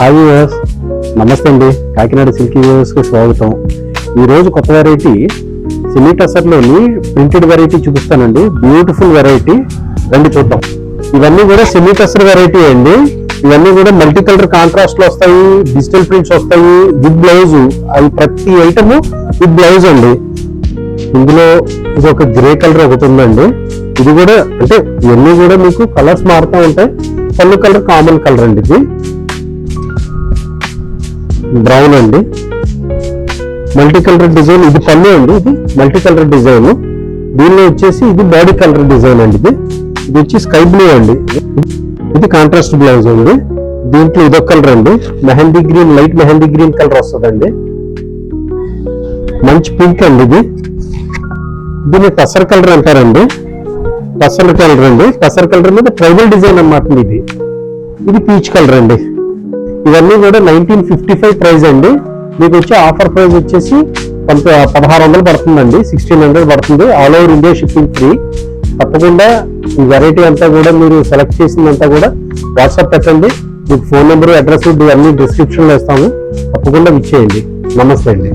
Hi viewers, నమస్తే అండి. Kakinada silky వ్యూవర్స్కి స్వాగతం. ఈరోజు కొత్త వెరైటీ సెమీ టసర్లోని ప్రింటెడ్ వెరైటీ చూపిస్తానండి. బ్యూటిఫుల్ వెరైటీ, రండి చూద్దాం. ఇవన్నీ కూడా సెమీ టసర్ వెరైటీ అండి. ఇవన్నీ కూడా మల్టీ కలర్ కాంట్రాస్ట్ లో వస్తాయి, డిజిటల్ ప్రింట్స్ వస్తాయి విత్ బ్లౌజ్. అవి ప్రతి ఐటమ్ విత్ బ్లౌజ్ అండి. ఇందులో ఇది ఒక గ్రే కలర్ ఒకటి ఉందండి. ఇది కూడా అంటే ఇవన్నీ కూడా మీకు కలర్స్ మారుతూ ఉంటాయి. పళ్ళు కలర్ కామన్ కలర్ అండి. ఇది బ్రౌన్ అండి, మల్టీ కలర్ డిజైన్. ఇది పళ్ళు అండి, ఇది మల్టీ కలర్ డిజైన్. దీనిలో వచ్చేసి ఇది బాడీ కలర్ డిజైన్ అండి. ఇది వచ్చి స్కై బ్లూ అండి. ఇది కాంట్రాస్ట్ బ్లౌజ్ అండి. దీంట్లో ఇదొక కలర్ అండి, mehndi green, light mehndi green colour వస్తుందండి. మంచి పింక్ అండి. దీన్ని టసర్ కలర్ అంటారండి. టసర్ కలర్ అండి. టసర్ కలర్ మీద ట్రైబల్ డిజైన్ అన్నమాట. ఇది పీచ్ కలర్ అండి. ఇవన్నీ కూడా 1955 ప్రైస్ అండి. మీకు వచ్చే ఆఫర్ ప్రైస్ వచ్చేసి 1600 పడుతుందండి, 1600 పడుతుంది. All over India shipping free. తప్పకుండా ఈ వెరైటీ అంతా కూడా మీరు సెలెక్ట్ చేసిందంతా కూడా వాట్సాప్ పెట్టండి. మీకు ఫోన్ నెంబర్, అడ్రస్ ఇవన్నీ డిస్క్రిప్షన్లో ఇస్తాము. తప్పకుండా విచ్చేయండి. నమస్తే అండి.